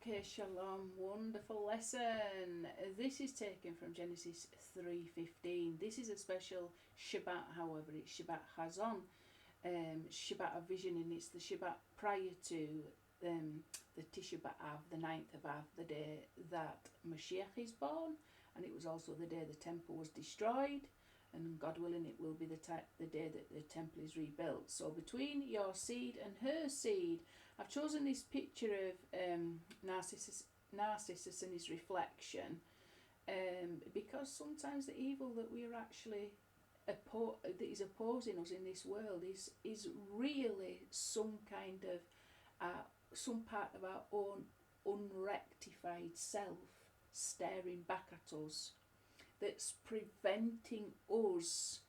Okay, shalom, wonderful lesson. This is taken from Genesis 3:15. This is a special Shabbat, however, it's Shabbat Chazon, Shabbat of vision, and it's the Shabbat prior to the Tisha B'Av, the 9th of Av, the day that Mashiach is born, and it was also the day the temple was destroyed, and God willing it will be the day that the temple is rebuilt. So between your seed and her seed, I've chosen this picture of Narcissus and his reflection, because sometimes the evil that we are actually that is opposing us in this world is really some kind of some part of our own unrectified self staring back at us, that's preventing us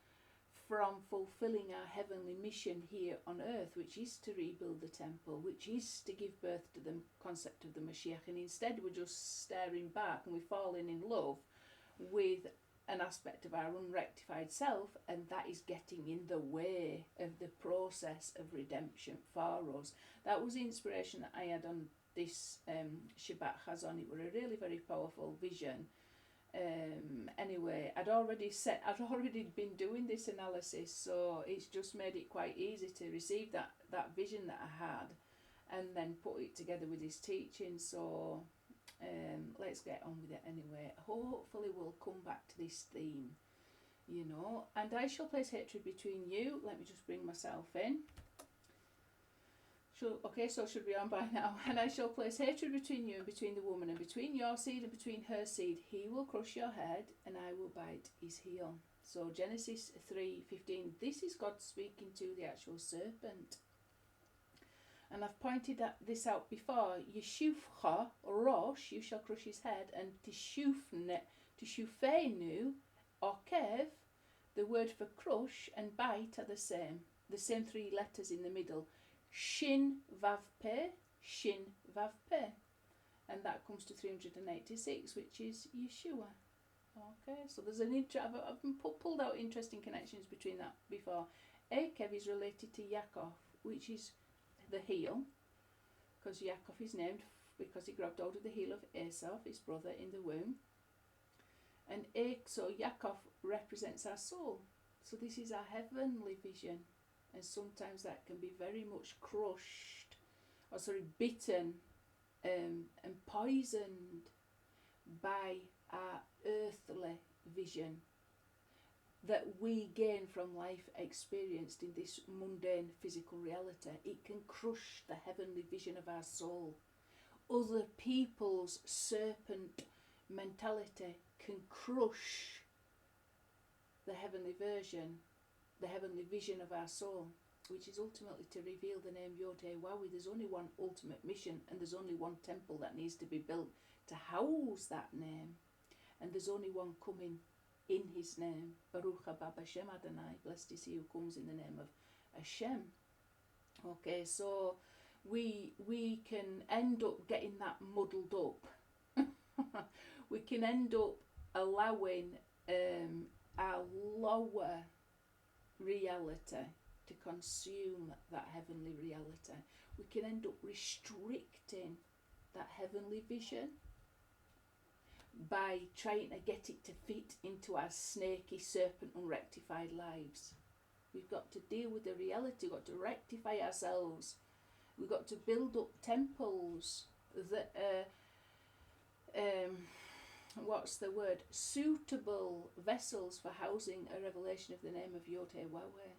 from fulfilling our heavenly mission here on earth, which is to rebuild the temple, which is to give birth to the concept of the Mashiach. And instead we're just staring back and we're falling in love with an aspect of our unrectified self, and that is getting in the way of the process of redemption for us. That was the inspiration that I had on this Shabbat Chazon. It was a really very powerful vision. Anyway, I'd already been doing this analysis, so it's just made it quite easy to receive that vision that I had and then put it together with his teaching. So let's get on with it anyway. Hopefully we'll come back to this theme, and I shall place hatred between you. Let me just bring myself in. Okay, so it should be on by now. And I shall place hatred between you and between the woman, and between your seed and between her seed. He will crush your head, and I will bite his heel. So Genesis 3:15. This is God speaking to the actual serpent. And I've pointed this out before. Yeshufcha, Rosh, you shall crush his head, and Tishufenu, or Kev, the word for crush and bite are the same three letters in the middle. Shin Vav Peh, Shin Vav Peh. And that comes to 386, which is Yeshua. Okay, so there's I've pulled out interesting connections between that before. Akev is related to Yaakov, which is the heel, because Yaakov is named because he grabbed hold of the heel of Esau, his brother, in the womb. And so Yaakov represents our soul. So this is our heavenly vision. And sometimes that can be very much bitten and poisoned by our earthly vision that we gain from life experienced in this mundane physical reality. It can crush the heavenly vision of our soul. Other people's serpent mentality can crush the heavenly vision of our soul, which is ultimately to reveal the name Yod-Heh-Wawi. There's only one ultimate mission, and there's only one temple that needs to be built to house that name, and there's only one coming in his name. Baruch haba b'Shem Adonai, blessed is he who comes in the name of Hashem. Okay, so we can end up getting that muddled up. We can end up allowing our lower reality to consume that heavenly reality. We can end up restricting that heavenly vision by trying to get it to fit into our snaky, serpent, unrectified lives. We've got to deal with the reality. We've got to rectify ourselves. We've got to build up temples that are suitable vessels for housing a revelation of the name of Yod-Heh-Wawi.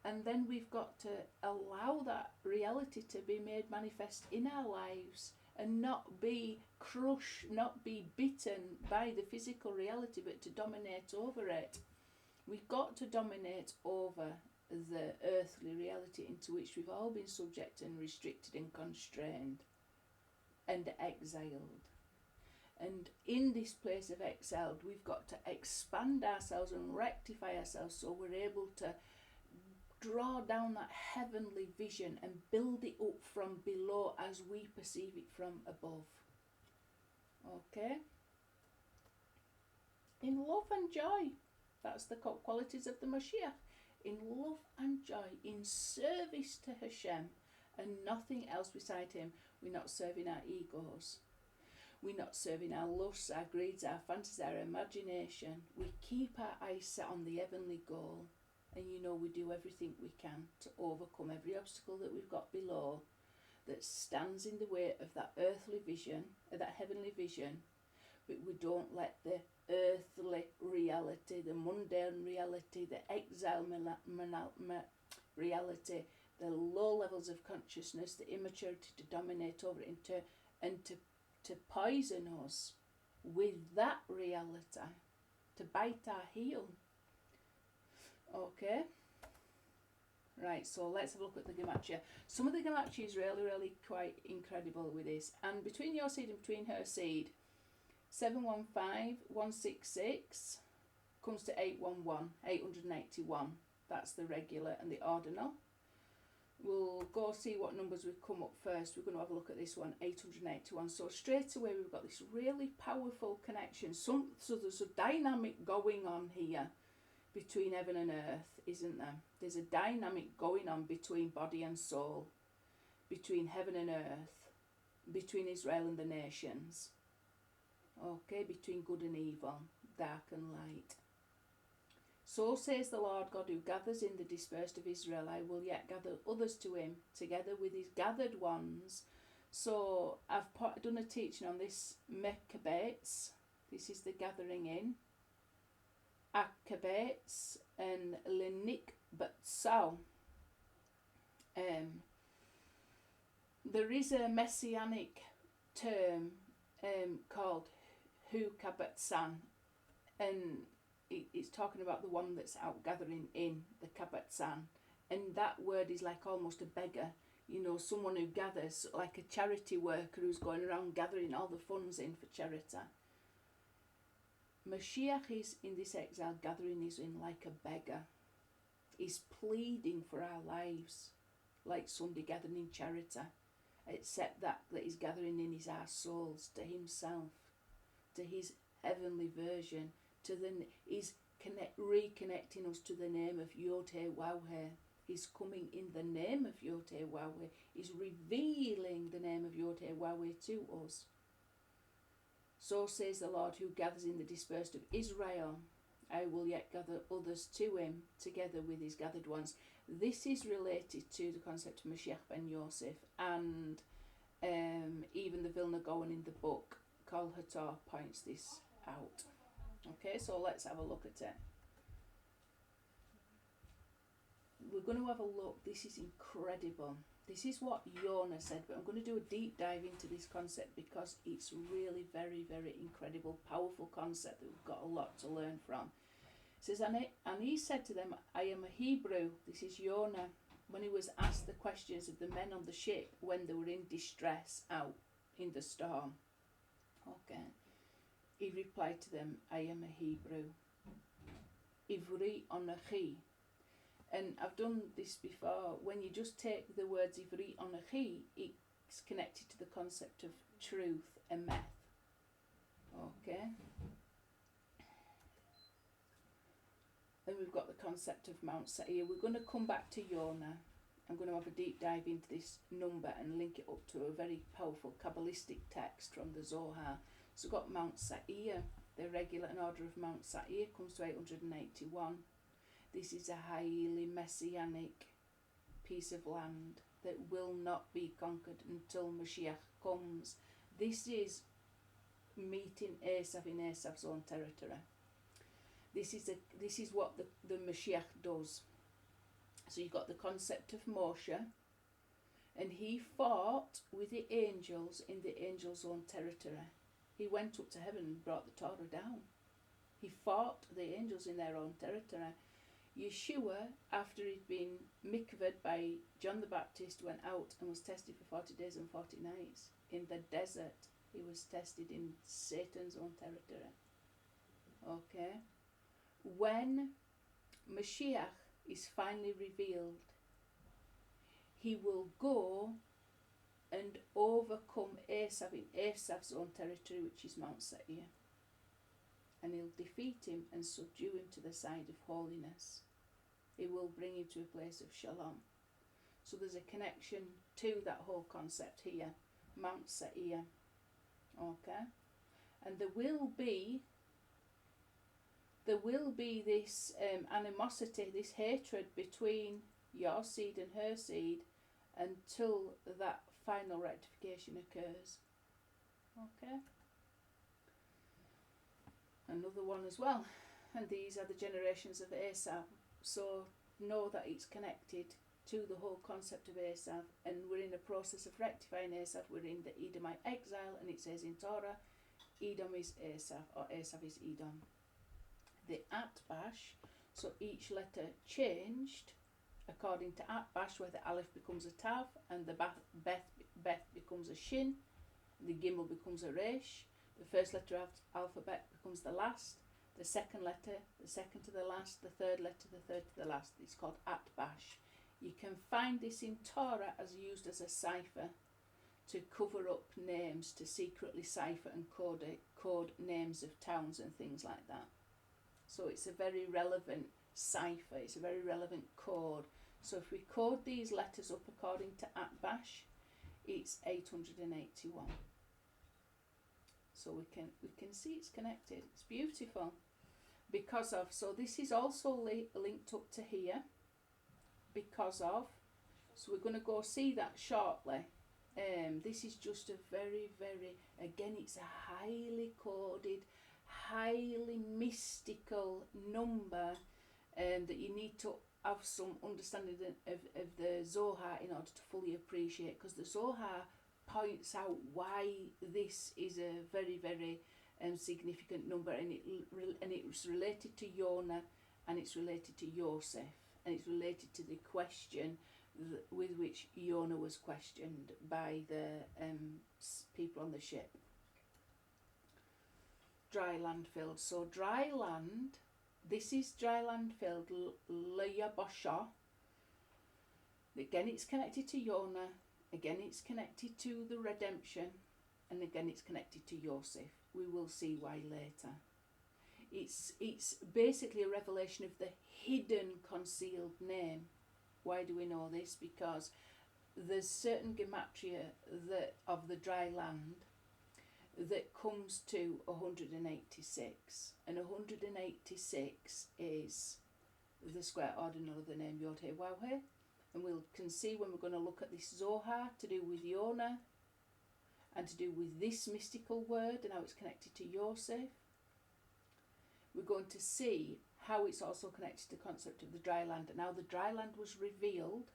And then we've got to allow that reality to be made manifest in our lives and not be crushed, not be bitten by the physical reality, but to dominate over it. We've got to dominate over the earthly reality into which we've all been subject and restricted and constrained and exiled. And in this place of exiled, we've got to expand ourselves and rectify ourselves so we're able to draw down that heavenly vision and build it up from below as we perceive it from above. Okay? In love and joy. That's the qualities of the Mashiach. In love and joy, in service to Hashem, and nothing else beside him. We're not serving our egos. We're not serving our lusts, our greeds, our fantasies, our imagination. We keep our eyes set on the heavenly goal. And you know we do everything we can to overcome every obstacle that we've got below that stands in the way of that earthly vision, that heavenly vision. But we don't let the earthly reality, the mundane reality, the exile reality, the low levels of consciousness, the immaturity to dominate over it and to poison us with that reality, to bite our heel. Okay? Right, so let's have a look at the Gematria. Some of the Gematria is really quite incredible with this. And between your seed and between her seed, 715, 166 comes to 811, 881. That's the regular and the ordinal. We'll go see what numbers we've come up first. We're going to have a look at this one, 881. So straight away we've got this really powerful connection. So there's a dynamic going on here between heaven and earth, isn't there? There's a dynamic going on between body and soul, between heaven and earth, between Israel and the nations. Okay, between good and evil, dark and light. So says the Lord God, who gathers in the dispersed of Israel, I will yet gather others to him, together with his gathered ones. So I've done a teaching on this Mekabetz. This is the gathering in. Akabetz and Lenik Batsal. There is a messianic term called Hu Kabatsan, and it's talking about the one that's out gathering in, the Kabatsan, and that word is like almost a beggar, you know, someone who gathers, like a charity worker who's going around gathering all the funds in for charity. Mashiach is in this exile gathering is in like a beggar. He's pleading for our lives, like somebody gathering in charity, except that he's gathering in is our souls to himself, to his heavenly version, he's reconnecting us to the name of Yod-Heh-Waw-Heh. He's coming in the name of Yod-Heh-Waw-Heh. He's revealing the name of Yod-Heh-Waw-Heh to us. So says the Lord, who gathers in the dispersed of Israel, I will yet gather others to him, together with his gathered ones. This is related to the concept of Mashiach ben Yosef, and even the Vilna Gaon in the book, Kol Hator, points this out. Okay, so let's have a look at it. We're going to have a look. This is incredible. This is what Yonah said, but I'm going to do a deep dive into this concept because it's really very, very incredible, powerful concept that we've got a lot to learn from. It says, and he said to them, I am a Hebrew. This is Yonah, when he was asked the questions of the men on the ship when they were in distress out in the storm. Okay. He replied to them, I am a Hebrew. Ivri onachi. And I've done this before. When you just take the words Ivri onachi, it's connected to the concept of truth, emeth. Okay. Then we've got the concept of Mount Seir. We're going to come back to Yonah. I'm going to have a deep dive into this number and link it up to a very powerful Kabbalistic text from the Zohar. So we've got Mount Seir. The regular and order of Mount Seir comes to 881. This is a highly messianic piece of land that will not be conquered until Mashiach comes. This is meeting Esav in Esav's own territory. This is what the Mashiach does. So you've got the concept of Moshe, and he fought with the angels in the angels' own territory. He went up to heaven and brought the Torah down. He fought the angels in their own territory. Yeshua, after he'd been mikvahed by John the Baptist, went out and was tested for 40 days and 40 nights. In the desert, he was tested in Satan's own territory. Okay? When Mashiach is finally revealed, he will go and overcome Esav in Esav's own territory, which is Mount Seir. And he'll defeat him and subdue him to the side of holiness. He will bring him to a place of shalom. So there's a connection to that whole concept here, Mount Seir. Okay, and there will be this animosity, this hatred between your seed and her seed until that final rectification occurs. Okay, another one as well, and these are the generations of Esav. So know that it's connected to the whole concept of Esav, and we're in the process of rectifying Esav. We're in the Edomite exile, and it says in Torah, Edom is Esav, or Esav is Edom. The Atbash, so each letter changed according to Atbash, where the Aleph becomes a Tav, and the Beth becomes a Shin, the Gimel becomes a Resh. The first letter of alphabet becomes the last, the second letter, the second to the last, the third letter, the third to the last. It's called Atbash. You can find this in Torah as used as a cipher to cover up names, to secretly cipher and code names of towns and things like that. So it's a very relevant cipher, it's a very relevant code. So if we code these letters up according to Atbash, it's 881. So we can see it's connected. It's beautiful. Because of, so this is also linked up to here. Because of, so we're going to go see that shortly. This is just a very, very, again, it's a highly coded, highly mystical number that you need to have some understanding of the Zohar in order to fully appreciate, because the Zohar points out why this is a very, very significant number, and it's related to Yonah, and it's related to Yosef, and it's related to the question with which Yonah was questioned by the people on the ship. Dry land filled. So dry land, this is dry land filled, Leyabosha. Again, it's connected to Yonah. Again, it's connected to the redemption. And again, it's connected to Yosef. We will see why later. It's basically a revelation of the hidden, concealed name. Why do we know this? Because there's certain gematria of the dry land that comes to 186, and 186 is the square ordinal of the name Yod-Heh-Waw-Heh, and we can see when we're going to look at this Zohar to do with Yonah and to do with this mystical word and how it's connected to Yosef. We're going to see how it's also connected to the concept of the dry land, and how the dry land was revealed,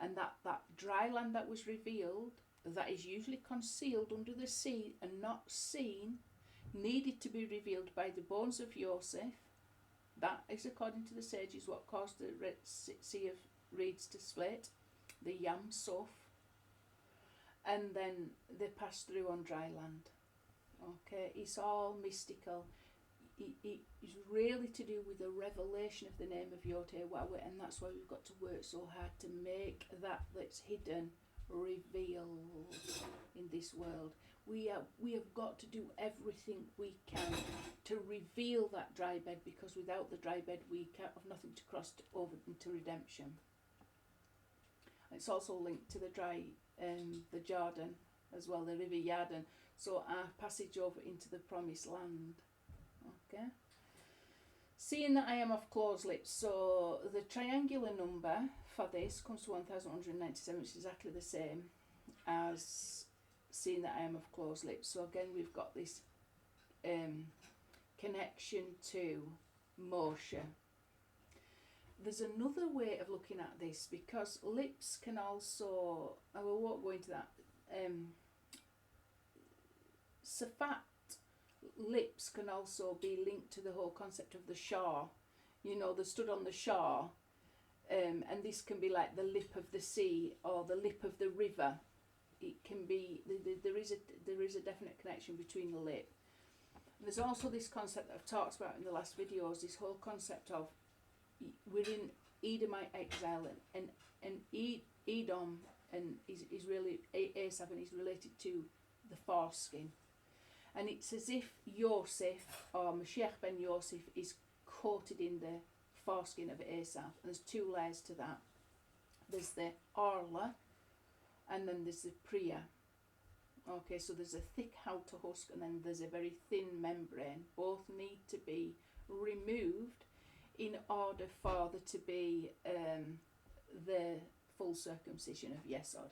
and that dry land that was revealed, that is usually concealed under the sea and not seen, needed to be revealed by the bones of Yosef. That is, according to the sages, what caused the Sea of Reeds to split, the Yam Suf, and then they passed through on dry land. Okay, it's all mystical. It is really to do with the revelation of the name of Yod-Heh-Waw-Heh, and that's why we've got to work so hard to make that's hidden revealed in this world. We have got to do everything we can to reveal that dry bed, because without the dry bed we have nothing to cross over into redemption. It's also linked to the the Jordan as well, the river Yarden. So our passage over into the promised land. Okay. Seeing that I am of closed lips, so the triangular number for this comes to 1197, which is exactly the same as seeing that I am of closed lips. So again, we've got this connection to Moshe. There's another way of looking at this, because lips can also, I won't go into that, Safat lips can also be linked to the whole concept of the shore. You know, they stood on the shore, and this can be like the lip of the sea or the lip of the river. It can be, there is a definite connection between the lip. There's also this concept that I've talked about in the last videos, this whole concept of we're in Edomite exile, and Edom and is really Esav, and is related to the foreskin. And it's as if Yosef, or Mashiach ben Yosef, is coated in the foreskin of Esav. And there's two layers to that. There's the Orla, and then there's the Priya. Okay, so there's a thick outer husk and then there's a very thin membrane. Both need to be removed in order for there to be the full circumcision of Yesod.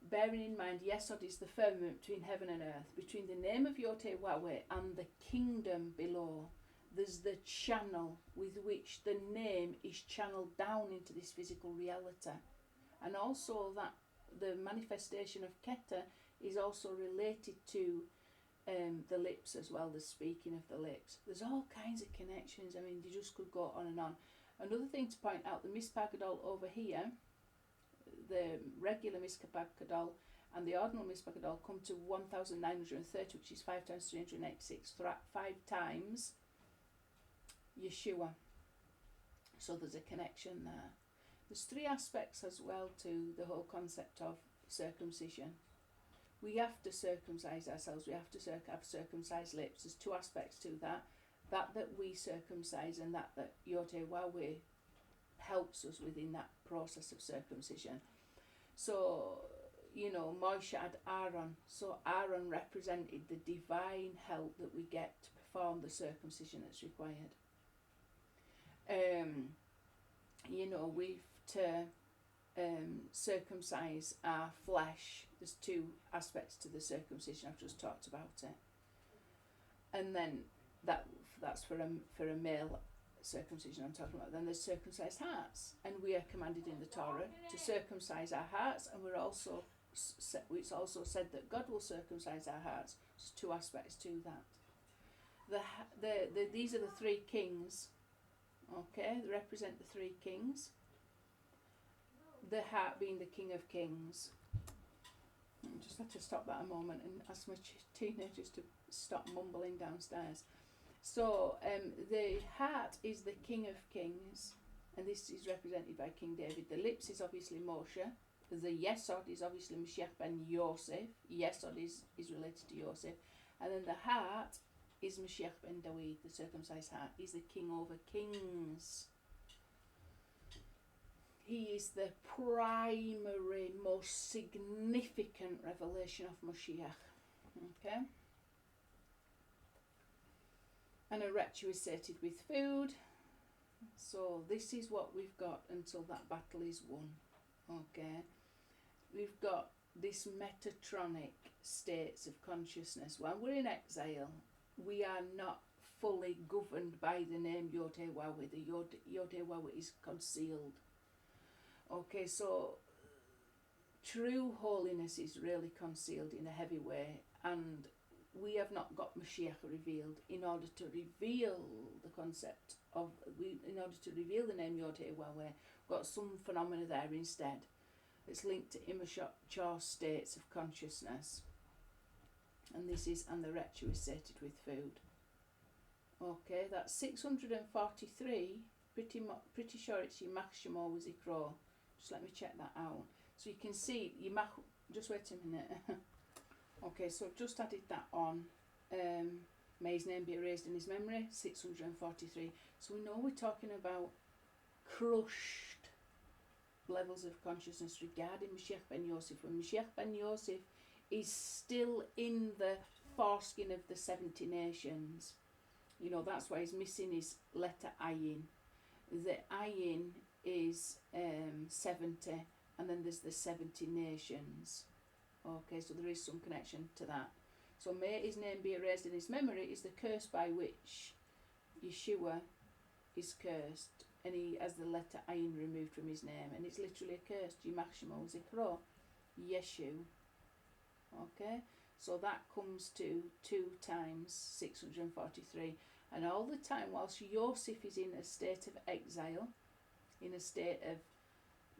Bearing in mind, Yesod is the firmament between heaven and earth, between the name of Yod-Heh-Wah-Weh and the kingdom below. There's the channel with which the name is channeled down into this physical reality. And also that the manifestation of Keter is also related to the lips as well, the speaking of the lips. There's all kinds of connections. I mean, you just could go on and on. Another thing to point out, the Mispah Gadol over here, the regular Mispah Gadol and the ordinal Mispah Gadol come to 1930, which is 5 times 386, 5 times Yeshua. So there's a connection there. There's 3 aspects as well to the whole concept of circumcision. We have to circumcise ourselves, we have to have circumcised lips. There's 2 aspects to that. That we circumcise and that Yod-Heh-Wah-Weh helps us within that process of circumcision. So, Moshe had Aaron. So Aaron represented the divine help that we get to perform the circumcision that's required. We've to circumcise our flesh. There's 2 aspects to the circumcision. I've just talked about it. And then that's for a male circumcision I'm talking about. Then there's circumcised hearts, and we are commanded in the Torah to circumcise our hearts, and it's also said that God will circumcise our hearts. There's 2 aspects to that. These are the 3 kings. Okay, they represent the 3 kings. The heart being the King of Kings. I just had to stop that a moment and ask my teenagers to stop mumbling downstairs. So the heart is the King of Kings, and this is represented by King David. The lips is obviously Moshe. The Yesod is obviously Mashiach ben Yosef. Yesod is related to Yosef. And then the heart is Mashiach ben Dawid, the circumcised heart. He's the king over kings. He is the primary, most significant revelation of Mashiach. Okay? And a wretch is sated with food. So this is what we've got until that battle is won. Okay? We've got this metatronic states of consciousness. When we're in exile, we are not fully governed by the name Yod-Heh-Wah-Weh. The Yod-Heh-Wah-Weh is concealed. Okay, so true holiness is really concealed in a heavy way, and we have not got Mashiach revealed. In order to reveal the concept of, in order to reveal the name Yod-Heh-Wah-Weh, we've got some phenomena there instead. It's linked to immature states of consciousness. And this is, and the wretch who is sated with food. Okay, that's 643. Pretty sure it's Yimach Shemo Wizikro. Just let me check that out. So you can see Yimach. Just wait a minute. Okay, so I've just added that on. May his name be erased in his memory. 643. So we know we're talking about crushed levels of consciousness regarding Mashiach ben Yosef. When Mashiach ben Yosef is still in the foreskin of the 70 nations. That's why he's missing his letter Ayin. The Ayin is 70, and then there's the 70 nations. Okay, so there is some connection to that. So may his name be erased in his memory is the curse by which Yeshua is cursed, and he has the letter Ayin removed from his name, and it's literally a curse. Yimach Shemo Zikro, Yeshu. Okay, so that comes to 2 times 643, and all the time whilst Yosef is in a state of exile, in a state of,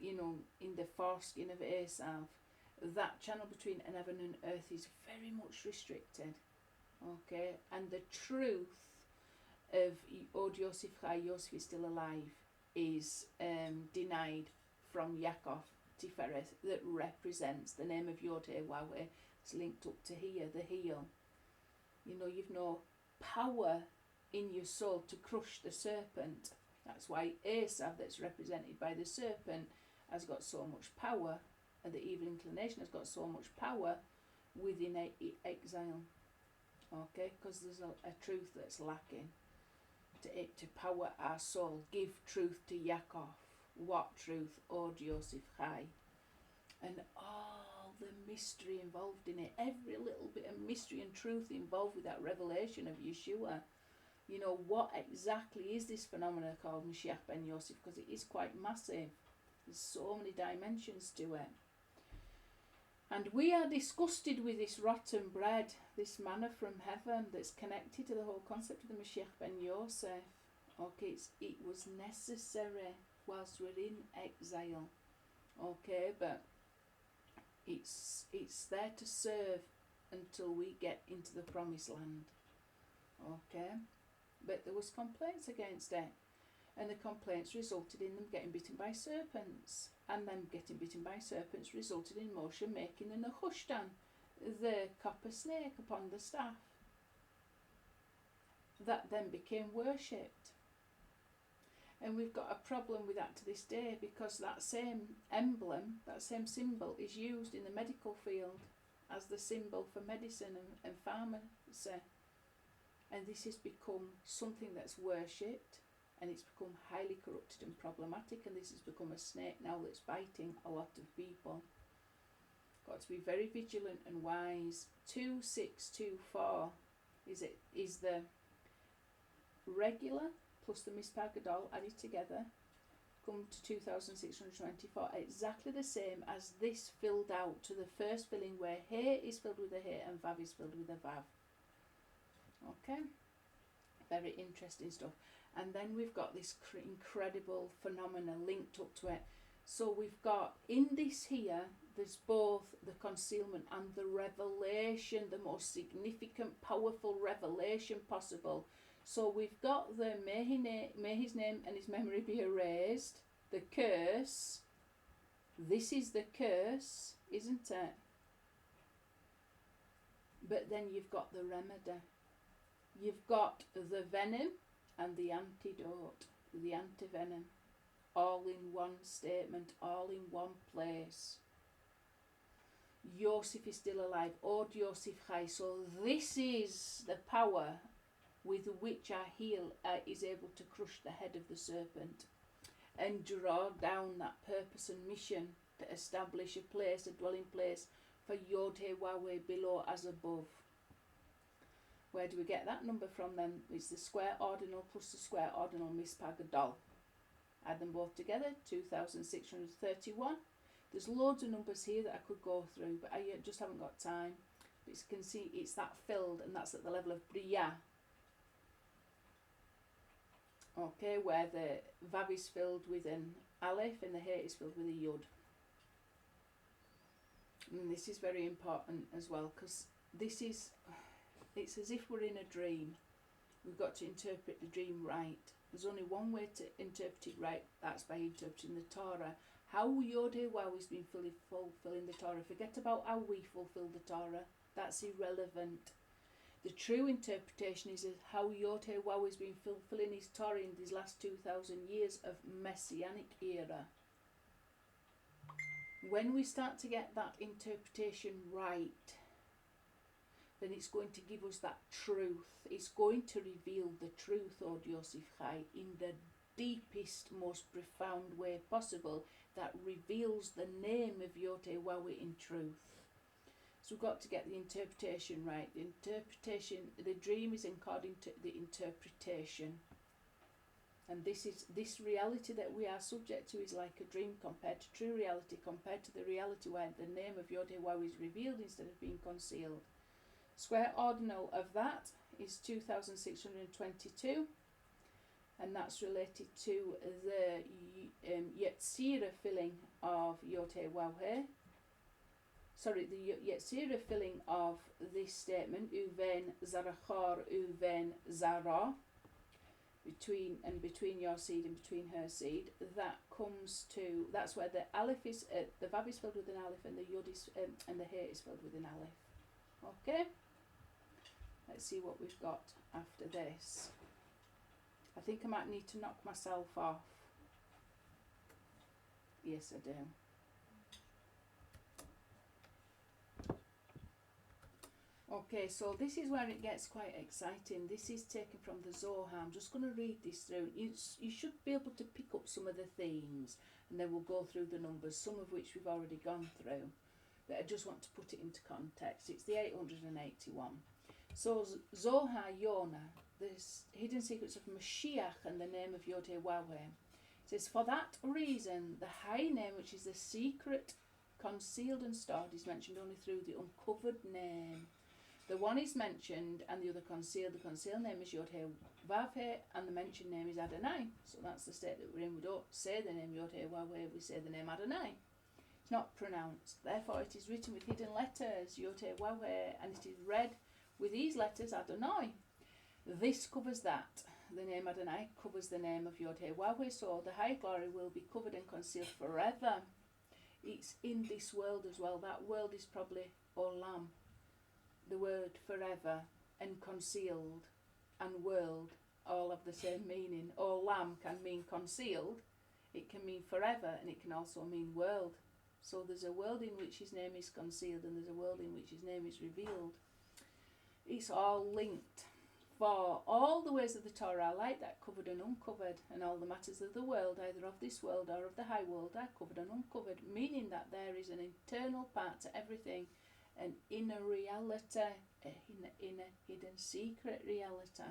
in the foreskin of Esav, that channel between heaven and earth is very much restricted. Okay, and the truth of Od Yosef Chai, Yosef is still alive, is denied from Yaakov Tifereth, that represents the name of Yod-Heh-Wah-Weh. It's linked up to here, the heel. You've no power in your soul to crush the serpent. That's why Esav, that's represented by the serpent, has got so much power, and the evil inclination has got so much power within exile. Okay, because there's a truth that's lacking to power our soul. Give truth to Yaakov. What truth? Od Yosef Chai. And all the mystery involved in it, every little bit of mystery and truth involved with that revelation of Yeshua. You know, what exactly is this phenomena called Mashiach ben Yosef? Because it is quite massive. There's so many dimensions to it. And we are disgusted with this rotten bread, this manna from heaven that's connected to the whole concept of the Mashiach ben Yosef. Okay, it was necessary whilst we're in exile. Okay, but it's there to serve until we get into the promised land. Okay, but there was complaints against it, and the complaints resulted in them getting bitten by serpents, and them getting bitten by serpents resulted in Moshe making the Nehushtan, the copper snake upon the staff, that then became worshipped. And we've got a problem with that to this day, because that same emblem, that same symbol is used in the medical field as the symbol for medicine and pharmacy. And this has become something that's worshipped, and it's become highly corrupted and problematic, and this has become a snake now that's biting a lot of people. Got to be very vigilant and wise. 2624 is the regular plus the Mispar Gadol added together, come to 2624, exactly the same as this filled out to the first filling, where He is filled with a He and Vav is filled with a Vav. Okay, very interesting stuff. And then we've got this incredible phenomena linked up to it. So we've got in this here, there's both the concealment and the revelation, the most significant, powerful revelation possible. So we've got the may his name and his memory be erased, the curse. This is the curse, isn't it? But then you've got the remedy. You've got the venom and the antidote, the antivenom, all in one statement, all in one place. Yosef is still alive. Od Yosef Chai. So this is the power with which our heel is able to crush the head of the serpent and draw down that purpose and mission to establish a place, a dwelling place for Yod He Wahweh below as above. Where do we get that number from then? It's the square ordinal plus the square ordinal Mispar Gadol. Add them both together, 2631. There's loads of numbers here that I could go through, but I just haven't got time. But as you can see, it's that filled, and that's at the level of Briya. Okay, where the Vav is filled with an Aleph and the He is filled with a Yud. And this is very important as well, because it's as if we're in a dream. We've got to interpret the dream right. There's only one way to interpret it right, that's by interpreting the Torah. How Yod He Wahweh has been fulfilling the Torah. Forget about how we fulfill the Torah. That's irrelevant. The true interpretation is how Yod He Wahweh has been fulfilling his Torah in these last 2,000 years of Messianic era. When we start to get that interpretation right, then it's going to give us that truth. It's going to reveal the truth, Od Yosef Chai, in the deepest, most profound way possible, that reveals the name of Yod He Wahweh in truth. So we've got to get the interpretation right. The interpretation, the dream is according to the interpretation. And this reality that we are subject to is like a dream compared to true reality, compared to the reality where the name of Yod He Wahweh is revealed instead of being concealed. Square ordinal of that is 2622, and that's related to the Yetzirah filling of Yod He Wahweh. Sorry, the Yetzirah filling of this statement, Uven Zarachar, Uven Zara, between your seed and between her seed, that comes to, that's where the Aleph is, the Vav is filled with an Aleph, and the Yod is, and the He is filled with an Aleph. Okay? Let's see what we've got after this. I think I might need to knock myself off. Yes, I do. Okay, so this is where it gets quite exciting. This is taken from the Zohar. I'm just going to read this through. You should be able to pick up some of the themes, and then we'll go through the numbers, some of which we've already gone through. But I just want to put it into context. It's the 881. So Zohar Yonah, the hidden secrets of Mashiach and the name of Yod-Heh-Wah-Heh. It says, for that reason, the high name, which is the secret, concealed and stored, is mentioned only through the uncovered name. The one is mentioned and the other concealed. The concealed name is Yod-Heh-Wah-Heh and the mentioned name is Adonai. So that's the state that we're in. We don't say the name Yod-Heh-Wah-Heh, we say the name Adonai. It's not pronounced. Therefore it is written with hidden letters, Yod-Heh-Wah-Heh, and it is read with these letters, Adonai. This covers that. The name Adonai covers the name of Yod-Heh-Wah-Heh, so the high glory will be covered and concealed forever. It's in this world as well. That world is probably Olam. The word forever and concealed and world all have the same meaning. Olam can mean concealed, it can mean forever, and it can also mean world. So there's a world in which his name is concealed and there's a world in which his name is revealed. It's all linked. For all the ways of the Torah are like that, covered and uncovered, and all the matters of the world, either of this world or of the high world, are covered and uncovered, meaning that there is an internal part to everything, an inner reality, a inner hidden secret reality.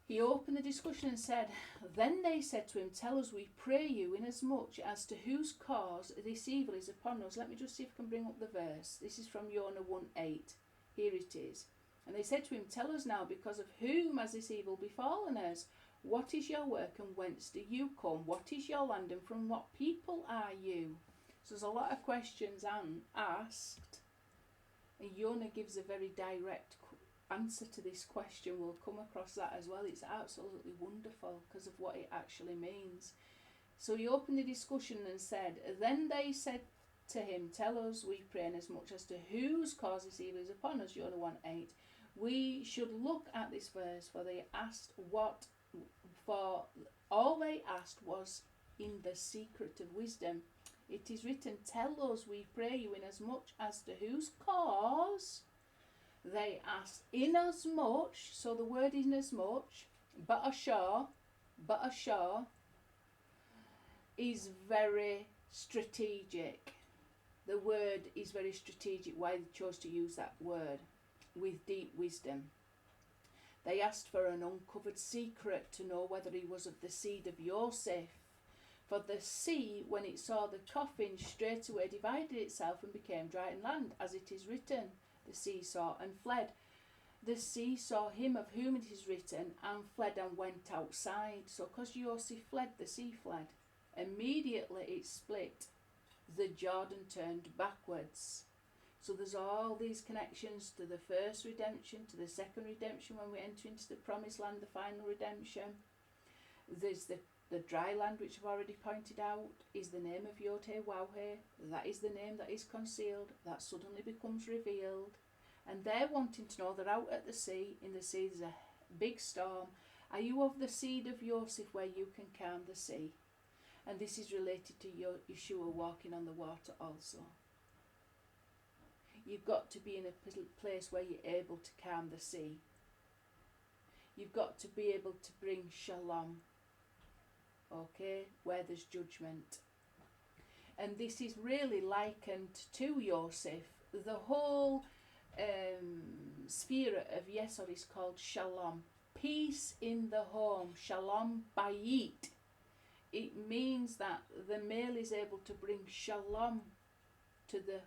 He opened the discussion and said, then they said to him, tell us, we pray you, inasmuch as to whose cause this evil is upon us. Let me just see if I can bring up the verse. This is from Jonah 1:8. Here it is. And they said to him, tell us now, because of whom has this evil befallen us? What is your work and whence do you come? What is your land and from what people are you? So there's a lot of questions asked. And Jonah gives a very direct answer to this question. We'll come across that as well. It's absolutely wonderful because of what it actually means. So he opened the discussion and said, then they said to him, tell us, we pray, inasmuch as to whose cause this evil is upon us. Jonah 1:8. We should look at this verse, for they asked for all they asked was in the secret of wisdom. It is written, tell us, we pray you, inasmuch as to whose cause they asked. Inasmuch, so the word inasmuch, ba'ashar is very strategic. The word is very strategic, why they chose to use that word, with deep wisdom. They asked for an uncovered secret to know whether he was of the seed of Yosef. For the sea, when it saw the coffin, straightway divided itself and became dry land, as it is written, the sea saw and fled. The sea saw him of whom it is written, and fled and went outside. So because Yosef fled, the sea fled. Immediately it split. The Jordan turned backwards. So there's all these connections to the first redemption, to the second redemption when we enter into the promised land, the final redemption. There's the dry land, which I've already pointed out, is the name of Yod-Heh-Wah-Heh. That is the name that is concealed, that suddenly becomes revealed. And they're wanting to know, they're out at the sea, in the sea there's a big storm. Are you of the seed of Yosef where you can calm the sea? And this is related to Yeshua walking on the water also. You've got to be in a place where you're able to calm the sea. You've got to be able to bring shalom, okay, where there's judgment. And this is really likened to Yosef. The whole sphere of Yesod is called shalom. Peace in the home, shalom bayit. It means that the male is able to bring shalom to the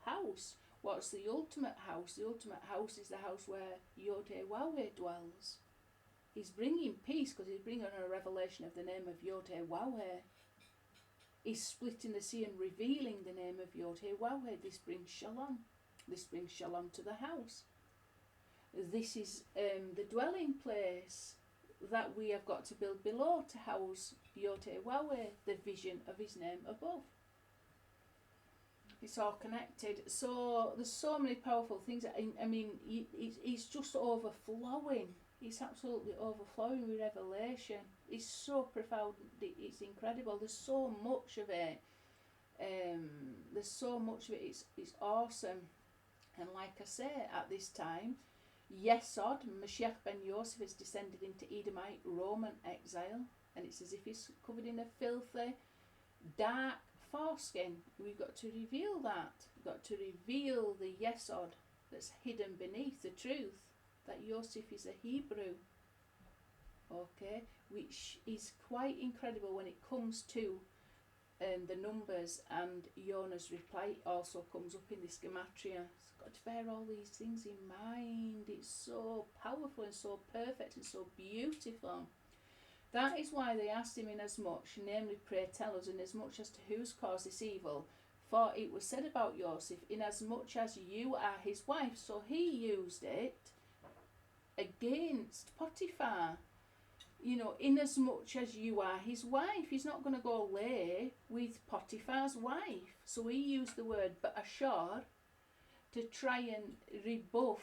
house. What's the ultimate house? The ultimate house is the house where Yod-Heh-Wah-Heh dwells. He's bringing peace because he's bringing a revelation of the name of Yod-Heh-Wah-Heh. He's splitting the sea and revealing the name of Yod-Heh-Wah-Heh. This brings shalom. This brings shalom to the house. This is the dwelling place that we have got to build below to house Yod-Heh-Wah-Heh, the vision of his name above. It's all connected. So there's so many powerful things. I mean, it's just overflowing. it's absolutely overflowing with revelation. It's so profound, it's incredible. There's so much of it. It's awesome. And like I say, at this time, Yesod, Mashiach ben Yosef, has descended into Edomite Roman exile, and it's as if he's covered in a filthy, dark foreskin. We've got to reveal that. We've got to reveal the Yesod that's hidden beneath the truth, that Yosef is a Hebrew, okay, which is quite incredible when it comes to the numbers, and Yonah's reply also comes up in this gematria. It's got to bear all these things in mind. It's so powerful and so perfect and so beautiful. That is why they asked him, inasmuch, namely, pray tell us, inasmuch as to whose caused this evil. For it was said about Joseph, inasmuch as you are his wife. So he used it against Potiphar. You know, inasmuch as you are his wife. He's not going to go lay with Potiphar's wife. So he used the word ba'ashar to try and rebuff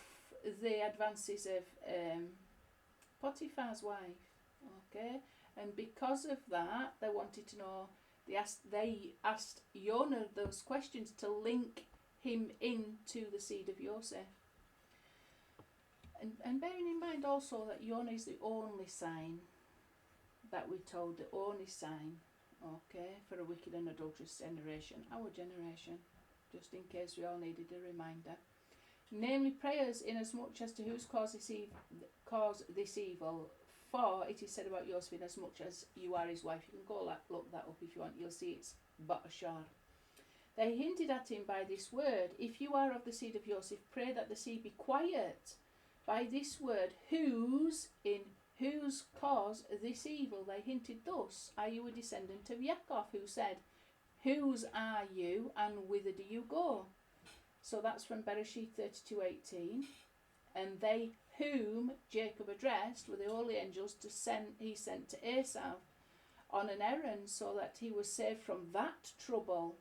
the advances of Potiphar's wife. Okay, and because of that, they wanted to know. They asked Yonah those questions to link him into the seed of Joseph. And bearing in mind also that Yonah is the only sign that we're told, the only sign, okay, for a wicked and adulterous generation, our generation, just in case we all needed a reminder. Namely, prayers inasmuch as to whose cause this evil. For it is said about Joseph, inasmuch as you are his wife. You can go look that up if you want. You'll see it's ba'ashar. They hinted at him by this word, if you are of the seed of Joseph, pray that the sea be quiet. By this word, whose cause this evil, they hinted thus, are you a descendant of Yaakov, who said, whose are you and whither do you go? So that's from Bereshit 32:18. And they whom Jacob addressed were the holy angels he sent to Esau on an errand, so that he was saved from that trouble.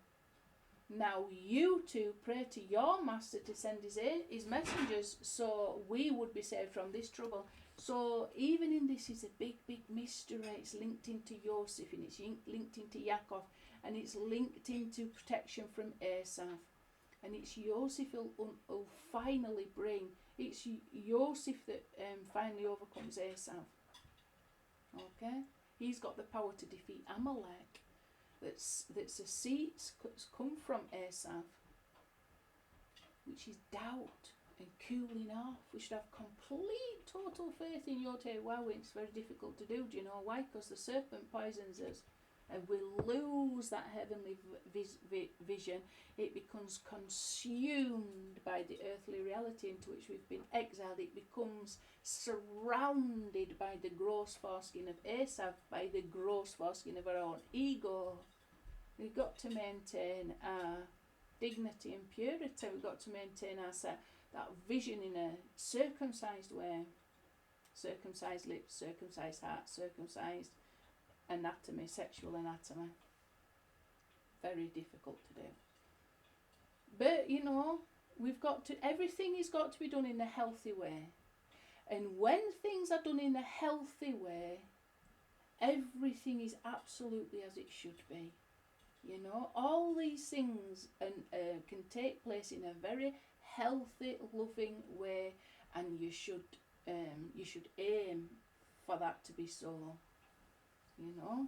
Now you two pray to your master to send his messengers, so we would be saved from this trouble. So even in this is a big mystery. It's linked into Joseph, and it's linked into Yaakov, and it's linked into protection from Esau. And it's Joseph who'll finally bring. It's Joseph that finally overcomes Esau. Okay, he's got the power to defeat Amalek. That's a seed that's come from Esau, which is doubt and cooling off. We should have complete, total faith in Yod-Heh. Wow, it's very difficult to do. Do you know why? Because the serpent poisons us, and we lose that heavenly vision. It becomes consumed by the earthly reality into which we've been exiled. It becomes surrounded by the gross foreskin of Esau, by the gross foreskin of our own ego. We've got to maintain our dignity and purity. We've got to maintain that vision in a circumcised way. Circumcised lips, circumcised heart, circumcised anatomy, sexual anatomy. Very difficult to do. But you know, everything has got to be done in a healthy way. And when things are done in a healthy way, everything is absolutely as it should be. You know, all these things can take place in a very healthy, loving way, and you should aim for that to be so. You know,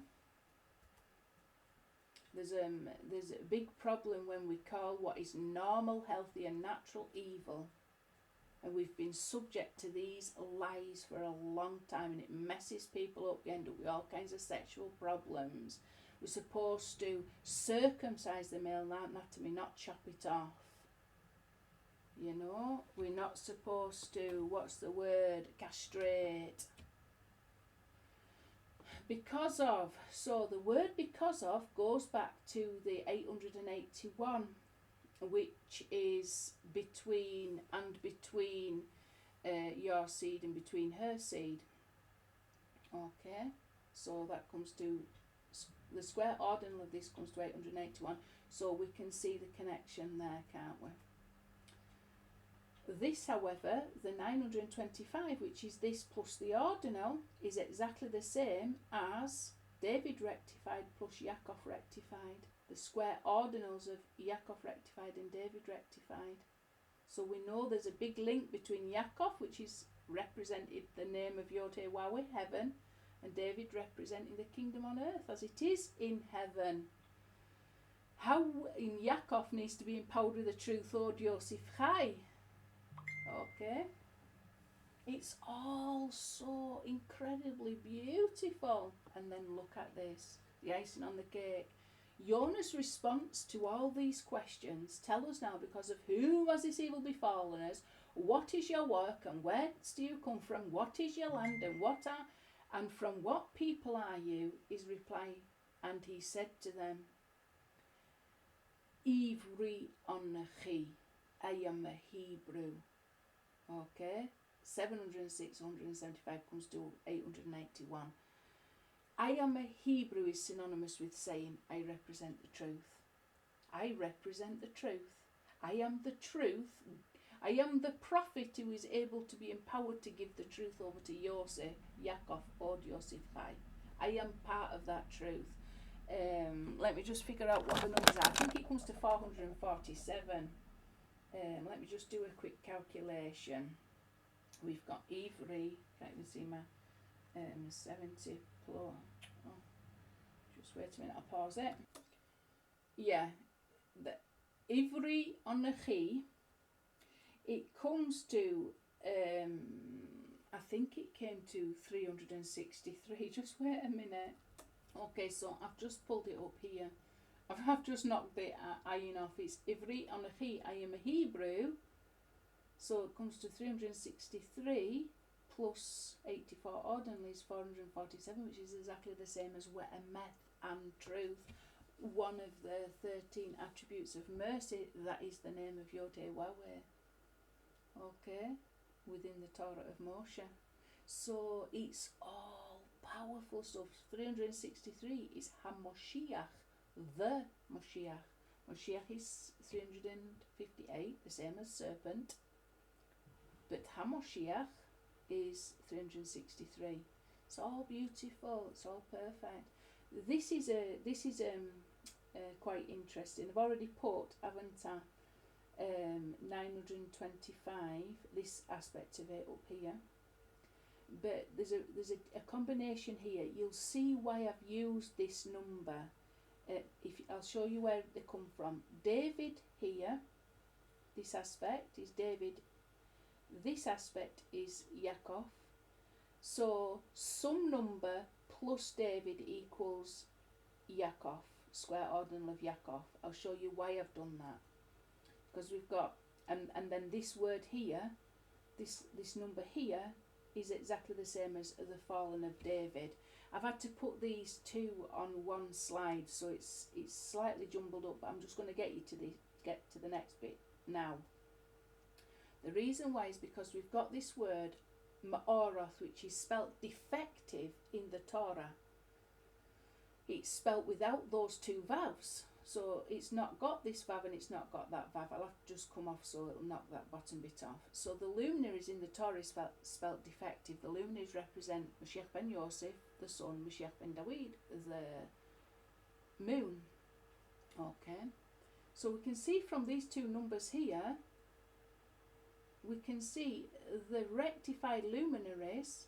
there's a big problem when we call what is normal, healthy and natural evil, and we've been subject to these lies for a long time, and it messes people up. You end up with all kinds of sexual problems. We're supposed to circumcise the male anatomy, not chop it off. You know, we're not supposed to, castrate. Because of, so the word because of goes back to the 881, which is between your seed and between her seed. Okay, so that comes to, the square ordinal of this comes to 881, so we can see the connection there, can't we? This, however, the 925, which is this plus the ordinal, is exactly the same as David rectified plus Yaakov rectified. The square ordinals of Yaakov rectified and David rectified. So we know there's a big link between Yaakov, which is represented the name of Yod-Heh-Wah-Weh, heaven, and David representing the kingdom on earth as it is in heaven. How in Yaakov needs to be empowered with the truth, Od Yosef Chai. Okay. It's all so incredibly beautiful. And then look at this, the icing on the cake. Jonah's response to all these questions tell us now, because of whom has this evil befallen us, what is your work and whence do you come from, what is your land and from what people are you, is reply, and he said to them, Ivri Onachi, I am a Hebrew. Okay, 706, 175 comes to 881. I am a Hebrew is synonymous with saying, I represent the truth. I represent the truth. I am the truth. I am the prophet who is able to be empowered to give the truth over to Yosef, Yaakov, or Yosef Chai. I am part of that truth. Let me just figure out what the numbers are. I think it comes to 447. Let me just do a quick calculation. We've got Ivri, can't even see my 70 plus. Oh, just wait a minute, I'll pause it. Yeah, the Ivri on the Chi, it comes to, I think it came to 363. Just wait a minute. Okay, so I've just pulled it up here. I've just knocked the iron off. It's Ivri on a Chi. I am a Hebrew. So it comes to 363 plus 84 ordinally is 447, which is exactly the same as Emet and truth. One of the 13 attributes of mercy, that is the name of Yod-Heh-Wah-Weh. Okay, within the Torah of Moshe. So it's all powerful stuff. 363 is HaMoshiach, the Moshiach. Moshiach is 358, the same as serpent. But HaMoshiach is 363. It's all beautiful. It's all perfect. This is quite interesting. I've already put, haven't I, 925. This aspect of it up here. But there's a combination here. You'll see why I've used this number. I'll show you where they come from. David here. This aspect is David. This aspect is Yaakov. So some number plus David equals Yaakov, square ordinal of Yaakov. I'll show you why I've done that. Because we've got, and then this word here, this number here is exactly the same as the fallen of David. I've had to put these two on one slide, so it's slightly jumbled up, but I'm just going to get to the next bit now. The reason why is because we've got this word Ma'oroth, which is spelt defective in the Torah. It's spelt without those two vowels. So it's not got this vav and it's not got that vav. I'll have to just come off so it'll knock that bottom bit off. So the luminaries in the Torah is spelt defective. The luminaries represent Mashiach ben Yosef, the sun, Mashiach ben David, the moon. Okay. So we can see from these two numbers here, we can see the rectified luminaries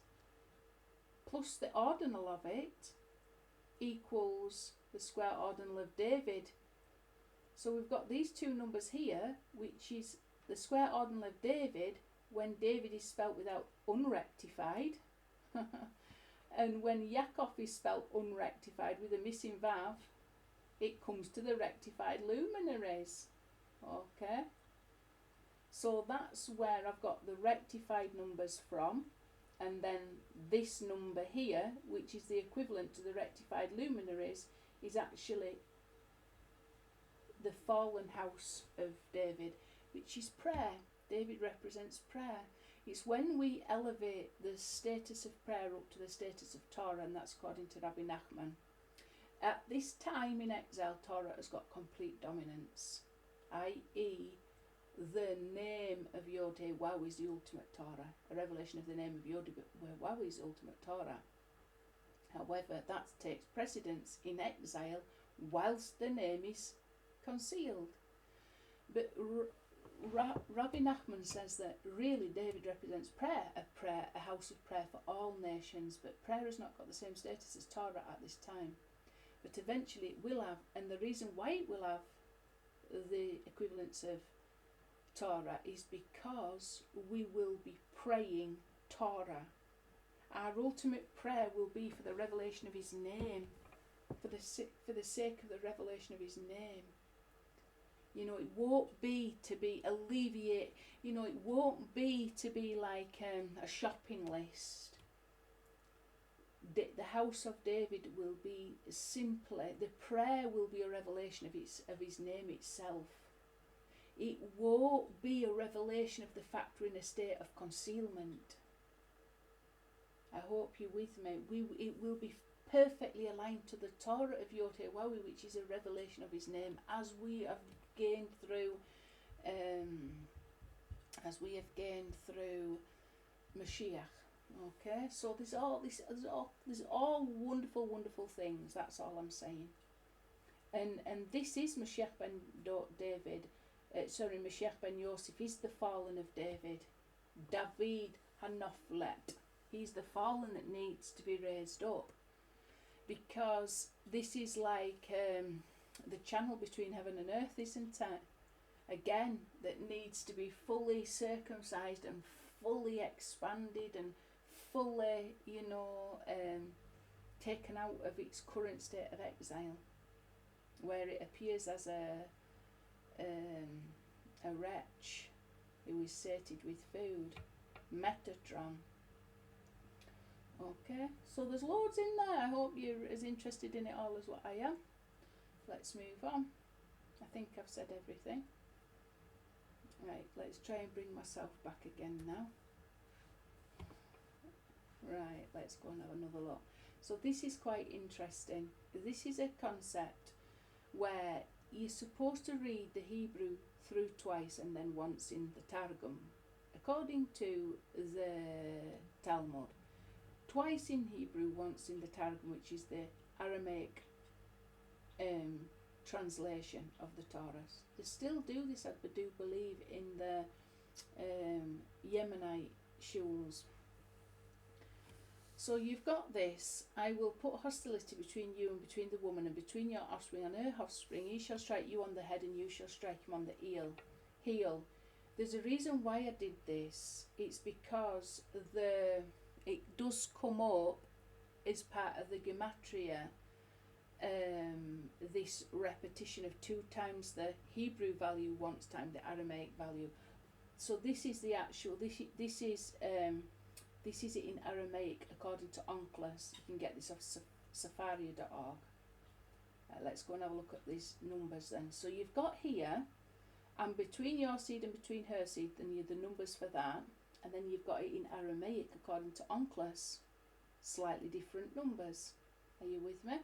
plus the ordinal of it equals the square ordinal of David. So we've got these two numbers here, which is the square ordinal of David when David is spelt without unrectified, and when Yaakov is spelt unrectified with a missing vav, it comes to the rectified luminaries. Okay. So that's where I've got the rectified numbers from, and then this number here, which is the equivalent to the rectified luminaries, is actually the fallen house of David, which is prayer. David represents prayer. It's when we elevate the status of prayer up to the status of Torah, and that's according to Rabbi Nachman. At this time in exile, Torah has got complete dominance, i.e., the name of Yod-Heh-Waw is the ultimate Torah. A revelation of the name of Yod-Heh-Waw is the ultimate Torah. However, that takes precedence in exile whilst the name is concealed. But Rabbi Nachman says that really David represents prayer, a house of prayer for all nations, but prayer has not got the same status as Torah at this time. But eventually it will have, and the reason why it will have the equivalence of Torah is because we will be praying Torah. Our ultimate prayer will be for the revelation of his name, for the sake of the revelation of his name. You know, it won't be to be alleviate, you know, it won't be to be like a shopping list. The house of David will be simply, the prayer will be a revelation of his name itself. It won't be a revelation of the fact we're in a state of concealment. I hope you're with me. It will be perfectly aligned to the Torah of Yod-Heh-Waw, which is a revelation of his name, as we have gained through Mashiach. Okay, so there's all wonderful things. That's all I'm saying. And this is Mashiach ben David. Mashiach ben Yosef is the fallen of David. David Hanoflet. He's the fallen that needs to be raised up, because this is like the channel between heaven and earth, isn't it? Again, that needs to be fully circumcised and fully expanded and fully, taken out of its current state of exile, where it appears as a wretch who is sated with food, Metatron. Okay, so there's loads in there. I hope you're as interested in it all as what I am. Let's move on. I think I've said everything. Right, let's try and bring myself back again now. Right, let's go and have another look. So this is quite interesting. This is a concept where you're supposed to read the Hebrew through twice and then once in the Targum. According to the Talmud, twice in Hebrew, once in the Targum, which is the Aramaic translation of the Torah. They still do this, I do believe, in the Yemenite shuls. So you've got this: I will put hostility between you and between the woman, and between your offspring and her offspring. He shall strike you on the head, and you shall strike him on the heel. There's a reason why I did this. It's because it does come up as part of the gematria, this repetition of 2 times the Hebrew value, once times the Aramaic value. So this is the actual, this is it in Aramaic according to Onkelos. You can get this off safaria.org. Let's go and have a look at these numbers then. So you've got here, and between your seed and between her seed, then you the numbers for that. And then you've got it in Aramaic according to Onkelos, slightly different numbers. Are you with me?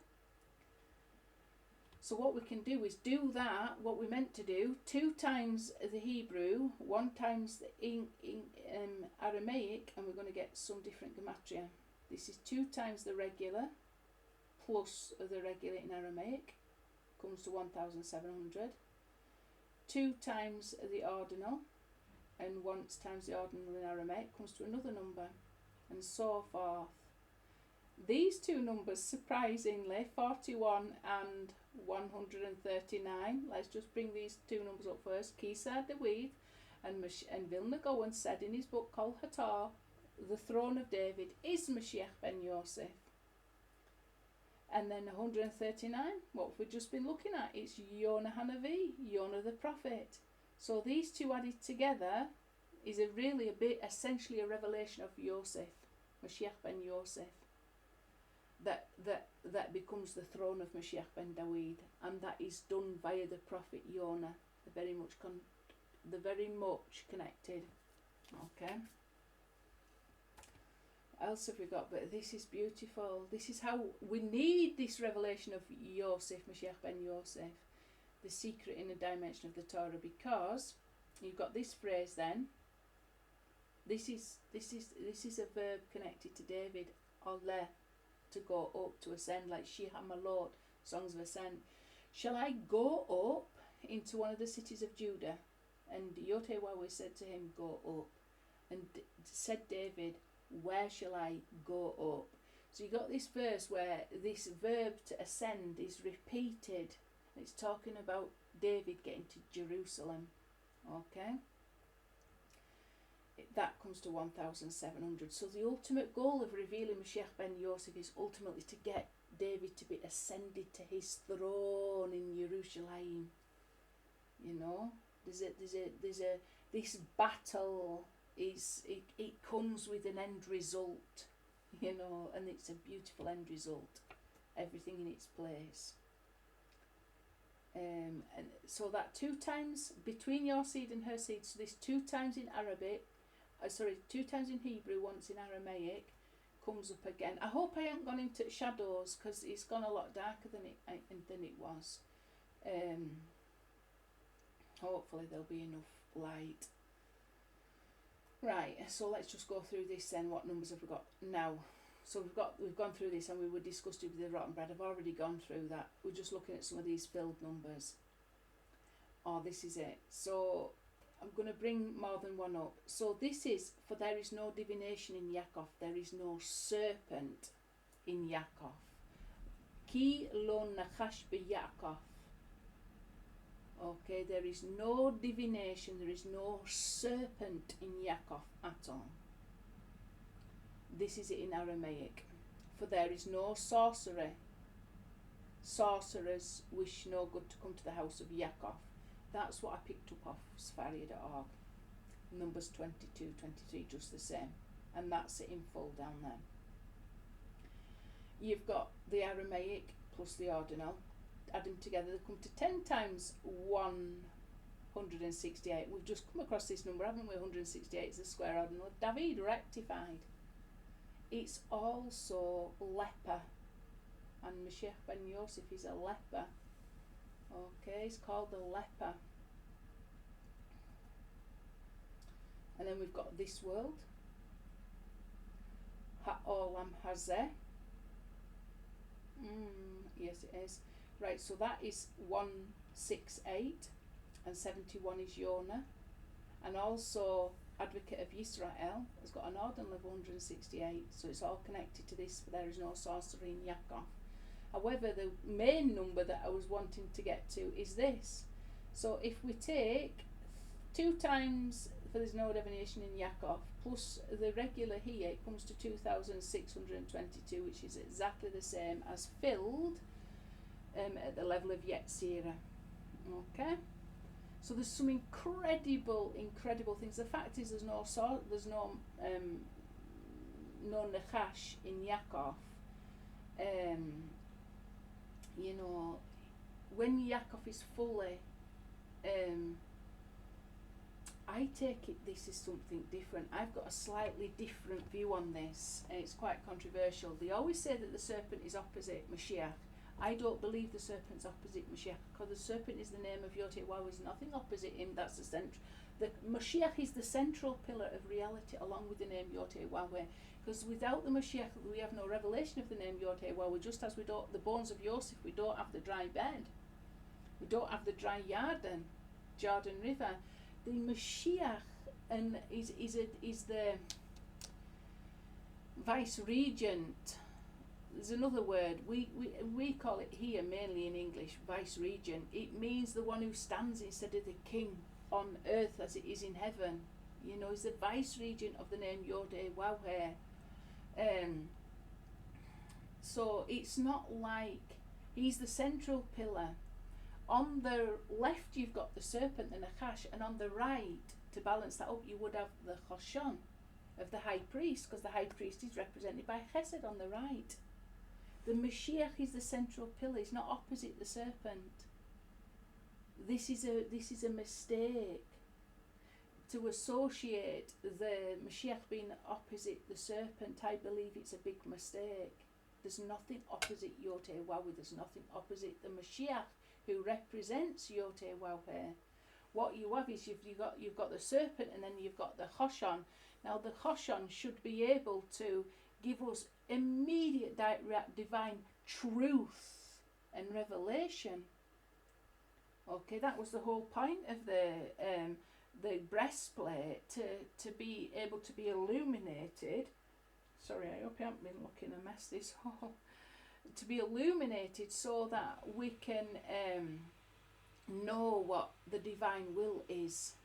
So what we can do is do that, what we meant to do, 2 times the Hebrew, 1 times the Aramaic, and we're going to get some different gematria. This is 2 times the regular plus the regular in Aramaic, comes to 1,700. 2 times the ordinal, and once times the ordinal in Aramaic comes to another number, and so forth. These 2 numbers, surprisingly, 41 and 139. Let's just bring these 2 numbers up first. Kisar David and Vilna Gaon said in his book called Hatar, the throne of David is Mashiach ben Yosef. And then 139, what we've just been looking at, it's Yonah Hanavi, Yonah the prophet. So these 2 added together is essentially a revelation of Yosef, Mashiach ben Yosef, that becomes the throne of Mashiach ben David, and that is done via the prophet Yonah. They're very much connected. Okay. What else have we got? But this is beautiful. This is how we need this revelation of Yosef, Mashiach ben Yosef, the secret inner dimension of the Torah, because You've got this phrase then. This is a verb connected to David. Oleh, to go up, to ascend, like Shir HaMalot, songs of ascent. Shall I go up into one of the cities of Judah? And Yotewah said to him, go up. And said David, where shall I go up? So you got this verse where this verb to ascend is repeated. It's talking about David getting to Jerusalem. Okay? That comes to 1,700. So the ultimate goal of revealing Mashiach ben Yosef is ultimately to get David to be ascended to his throne in Jerusalem. You know, this battle it comes with an end result, you know, and it's a beautiful end result. Everything in its place. And so that 2 times between your seed and her seed. So this 2 times in Arabic. 2 times in Hebrew, once in Aramaic, comes up again. I hope I haven't gone into shadows, because it's gone a lot darker than it was. Hopefully there'll be enough light. Right, so let's just go through this then. What numbers have we got now? So we've gone through this, and we were discussed with the rotten bread. I've already gone through that. We're just looking at some of these filled numbers. Oh, this is it. So I'm going to bring more than one up. So this is, for there is no divination in Yaakov, there is no serpent in Yaakov. Ki lo nachash beYaakov. Okay, there is no divination, there is no serpent in Yaakov at all. This is it in Aramaic. For there is no sorcery. Sorcerers wish no good to come to the house of Yaakov. That's what I picked up off Sfaria.org. Numbers 22, 23, just the same. And that's it in full down there. You've got the Aramaic plus the ordinal. Add them together, they come to 10 times 168. We've just come across this number, haven't we? 168 is the square ordinal. David rectified. It's also leper. And Mashiach ben Yosef is a leper. Okay, it's called the leper. And then we've got this world. Ha'olam hazeh. Yes, it is. Right, so that is 168, and 71 is Yonah. And also, Advocate of Yisrael has got an ordinal of 168, so it's all connected to this, for there is no sorcery in Yaakov. However, the main number that I was wanting to get to is this. So if we take 2 times, for there's no divination in Yaakov, plus the regular here, it comes to 2,622, which is exactly the same as filled at the level of Yetzirah. Okay? So there's some incredible things. The fact is, there's no Nechash in Yaakov. You know, when Yaakov is fully, I take it this is something different. I've got a slightly different view on this, and it's quite controversial. They always say that the serpent is opposite Mashiach. I don't believe the serpent's opposite Mashiach, because the serpent is the name of Yotewah. There's nothing opposite him. That's the central. The Mashiach is the central pillar of reality, along with the name Yotewah. Because without the Mashiach, we have no revelation of the name Yotewah. Just as we don't, the bones of Yosef, we don't have the dry bed. We don't have the dry Jordan River. The Mashiach is the vice regent. There's another word, we call it here mainly in English, vice regent. It means the one who stands instead of the king on earth as it is in heaven. You know, he's the vice regent of the name Yodewah. So it's not like he's the central pillar. On the left you've got the serpent, the Nachash, and on the right, to balance that up, you would have the Choshon of the high priest, because the high priest is represented by Chesed on the right. The Mashiach is the central pillar. He's not opposite the serpent. This is a mistake. To associate the Mashiach being opposite the serpent, I believe it's a big mistake. There's nothing opposite Yotewah. There's nothing opposite the Mashiach, who represents Yotewah. what you have is you've got the serpent, and then you've got the Choshen. Now the Choshen should be able to give us immediate divine truth and revelation. Okay, that was the whole point of the breastplate, to be able to be illuminated. Sorry, I hope I haven't been looking a mess this whole. To be illuminated so that we can know what the divine will is.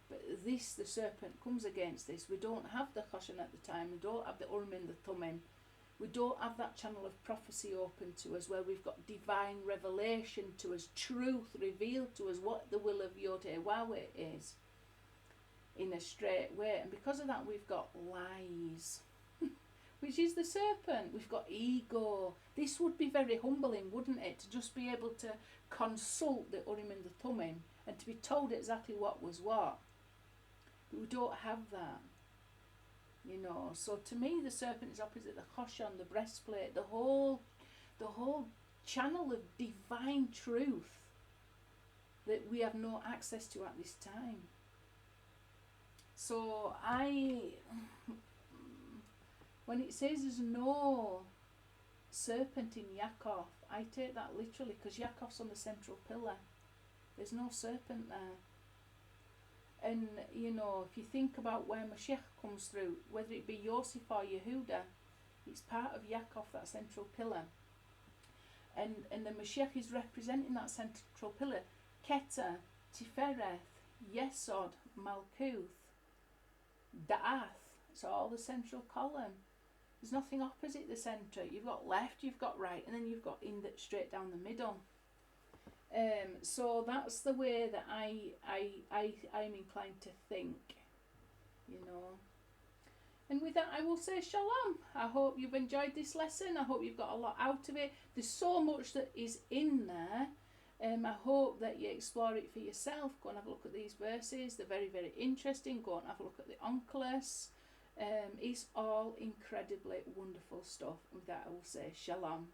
But this, the serpent comes against this. We don't have the Choshen at the time. We don't have the Urim and the Thummim. We don't have that channel of prophecy open to us where we've got divine revelation to us, truth revealed to us, what the will of Yod-Heh-Wah-Weh is in a straight way. And because of that, we've got lies, which is the serpent. We've got ego. This would be very humbling, wouldn't it, to just be able to consult the Urim and the Thummim and to be told exactly what was what. But we don't have that. So to me, the serpent is opposite the Choshen, the breastplate, the whole channel of divine truth that we have no access to at this time. So when it says there's no serpent in Yaakov, I take that literally, because Yaakov's on the central pillar. There's no serpent there. And, if you think about where Mashiach comes through, whether it be Yosef or Yehuda, it's part of Yaakov, that central pillar. And the Mashiach is representing that central pillar. Keter, Tifereth, Yesod, Malkuth, Da'ath. It's all the central column. There's nothing opposite the centre. You've got left, you've got right, and then you've got straight down the middle. So that's the way that I'm inclined to think, And with that, I will say shalom. I hope you've enjoyed this lesson. I hope you've got a lot out of it. There's so much that is in there. I hope that you explore it for yourself. Go and have a look at these verses. They're very, very interesting. Go and have a look at the Onkelos. It's all incredibly wonderful stuff. With that, I will say shalom.